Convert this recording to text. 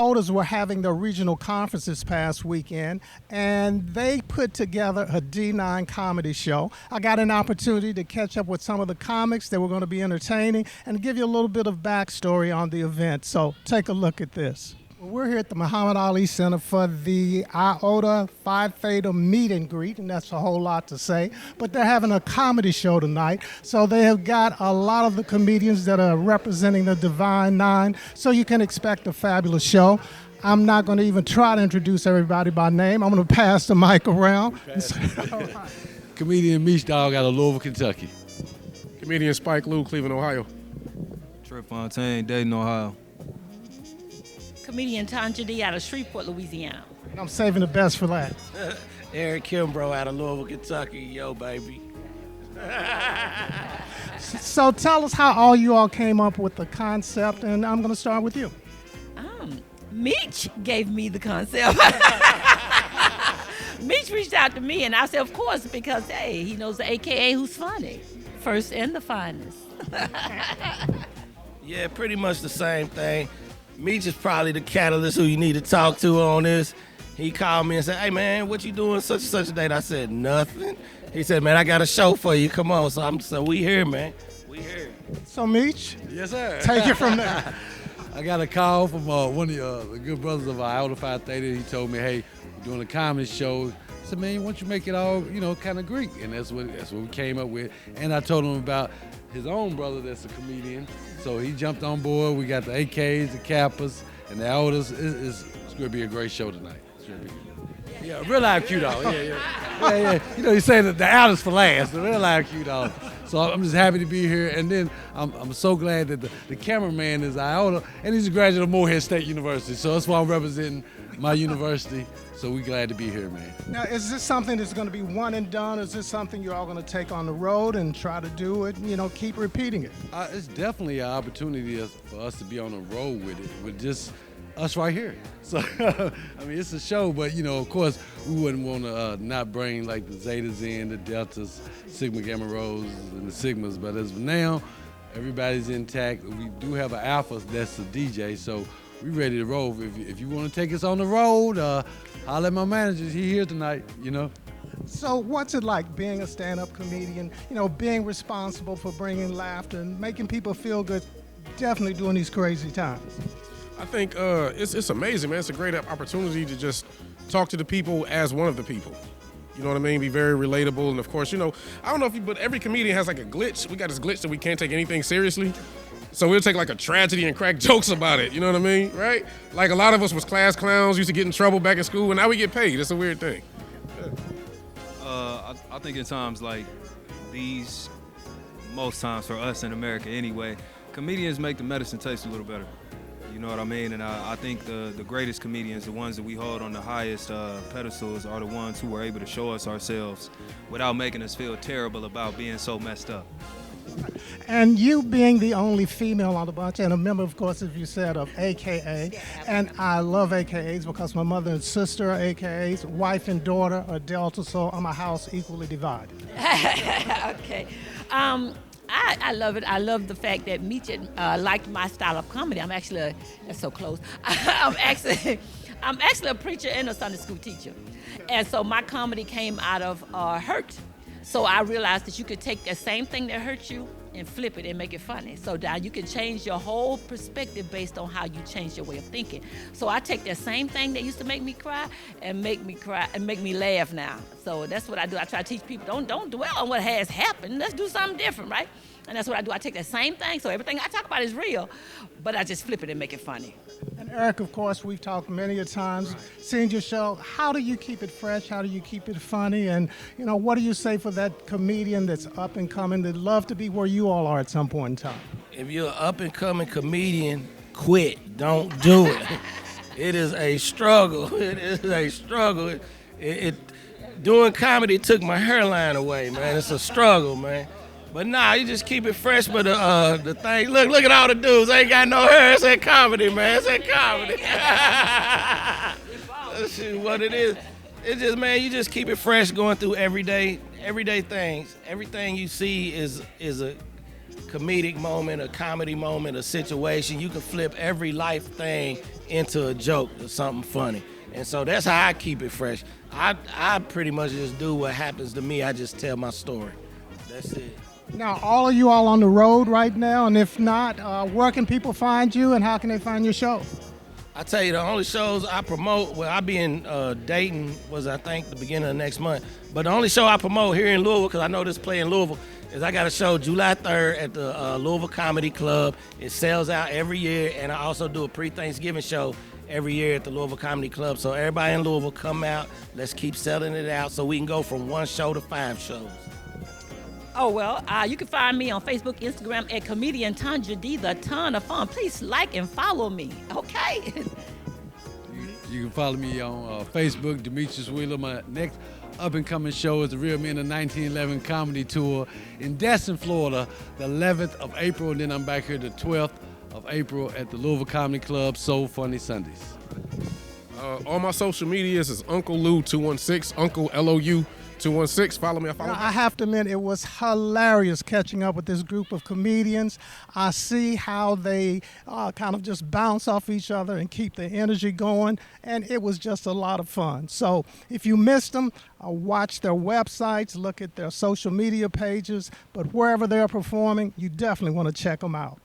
Otis were having their regional conference this past weekend, and they put together a D9 comedy show. I got an opportunity to catch up with some of the comics that were going to be entertaining and give you a little bit of backstory on the event. So take a look at this. Well, we're here at the Muhammad Ali Center for the Iota Phi Theta meet and greet, and that's a whole lot to say. But they're having a comedy show tonight, so they have got a lot of the comedians that are representing the Divine Nine, so you can expect a fabulous show. I'm not going to even try to introduce everybody by name. I'm going to pass the mic around. Comedian Meech Dog out of Louisville, Kentucky. Comedian Spike Lee, Cleveland, Ohio. Trip Fontaine, Dayton, Ohio. Comedian Tanja D out of Shreveport, Louisiana. I'm saving the best for last. Eric Kimbrough out of Louisville, Kentucky. Yo, baby. So tell us how all you all came up with the concept, and I'm going to start with you. Meech gave me the concept. Meech reached out to me, and I said, of course, because, hey, he knows the AKA who's funny. First and the finest. Yeah, pretty much the same thing. Meech is probably the catalyst who you need to talk to on this. He called me and said, hey, man, what you doing such and such a date? I said, nothing. He said, man, I got a show for you. Come on. So we here, man. We here. So, Meech, Yes, sir. take it from there. I got a call from one of the good brothers of Iota Phi Theta. He told me, hey, we're doing a comedy show. I said, man, why don't you make it all, kind of Greek? And that's what we came up with. And I told him about his own brother that's a comedian. So he jumped on board. We got the AKs, the Kappas, and the Iotas. It's going to be a great show tonight. It's gonna be, yeah, real live cute dog. Yeah. You say that the Iotas for last, the real live cute dog. So I'm just happy to be here. And then I'm so glad that the cameraman is Iota, and he's a graduate of Morehead State University. So that's why I'm representing my university. So we're glad to be here, man. Now, is this something that's going to be one and done? Is this something you're all going to take on the road and try to do it, keep repeating it? It's definitely an opportunity for us to be on the road with it, with just us right here. So, I mean, it's a show, but, of course, we wouldn't want to not bring, like, the Zetas in, the Deltas, Sigma Gamma Rhos, and the Sigmas. But as of now, everybody's intact. We do have an Alpha that's a DJ, so we ready to roll. If you want to take us on the road, holler at my manager. He here tonight, So what's it like being a stand-up comedian, being responsible for bringing laughter and making people feel good, definitely during these crazy times? I think it's amazing, man. It's a great opportunity to just talk to the people as one of the people. You know what I mean? Be very relatable. And, of course, I don't know but every comedian has, like, a glitch. We got this glitch that we can't take anything seriously. So we'll take, like, a tragedy and crack jokes about it. You know what I mean? Right? Like, a lot of us was class clowns, used to get in trouble back in school, and now we get paid. It's a weird thing. Yeah. I think in times like these, most times for us in America anyway, comedians make the medicine taste a little better. You know what I mean? And I think the greatest comedians, the ones that we hold on the highest pedestals, are the ones who are able to show us ourselves without making us feel terrible about being so messed up. And you being the only female on the bunch, and a member, of course, as you said, of AKA, and I love AKAs because my mother and sister are AKAs, wife and daughter are Delta, so I'm a house equally divided. Okay. I love it. I love the fact that Meech liked my style of comedy. I'm actually, that's so close. I'm actually a preacher and a Sunday school teacher. And so my comedy came out of hurt. So I realized that you could take that same thing that hurt you and flip it and make it funny. So now you can change your whole perspective based on how you change your way of thinking. So I take that same thing that used to make me cry and make me laugh now. So that's what I do. I try to teach people, don't dwell on what has happened. Let's do something different, right? And that's what I do. I take that same thing, so everything I talk about is real, but I just flip it and make it funny. And Eric, of course, we've talked many a times, seen your show. How do you keep it fresh? How do you keep it funny? And, what do you say for that comedian that's up and coming that'd love to be where you all are at some point in time? If you're an up-and-coming comedian, quit. Don't do it. It is a struggle. It is a struggle. Doing comedy took my hairline away, man. It's a struggle, man. But nah, you just keep it fresh. But the thing, look at all the dudes. They ain't got no hair. It's that comedy, man. It's that comedy. That's what it is. It's just, man, you just keep it fresh, going through everyday things. Everything you see is a comedic moment, a comedy moment, a situation. You can flip every life thing into a joke or something funny. And so that's how I keep it fresh. I pretty much just do what happens to me. I just tell my story. That's it. Now, all of you all on the road right now, and if not, where can people find you and how can they find your show? I tell you, the only shows I promote, well, I'll be in Dayton, I think the beginning of next month. But the only show I promote here in Louisville, because I know this play in Louisville, is I got a show July 3rd at the Louisville Comedy Club. It sells out every year, and I also do a pre-Thanksgiving show every year at the Louisville Comedy Club. So everybody in Louisville, come out. Let's keep selling it out so we can go from 1 show to 5 shows. Oh, well, you can find me on Facebook, Instagram at Comedian Tanja D, The Ton of Fun. Please like and follow me, okay? You can follow me on Facebook, Demetrius Wheeler. My next up-and-coming show is the Real Men of 1911 Comedy Tour in Destin, Florida, the 11th of April, and then I'm back here the 12th of April at the Louisville Comedy Club, So Funny Sundays. On my social medias is Uncle Lou 216, Uncle LOU 216. Follow me. I have to admit, it was hilarious catching up with this group of comedians. I see how they kind of just bounce off each other and keep the energy going, and it was just a lot of fun. So if you missed them, watch their websites, look at their social media pages, but wherever they're performing, you definitely want to check them out.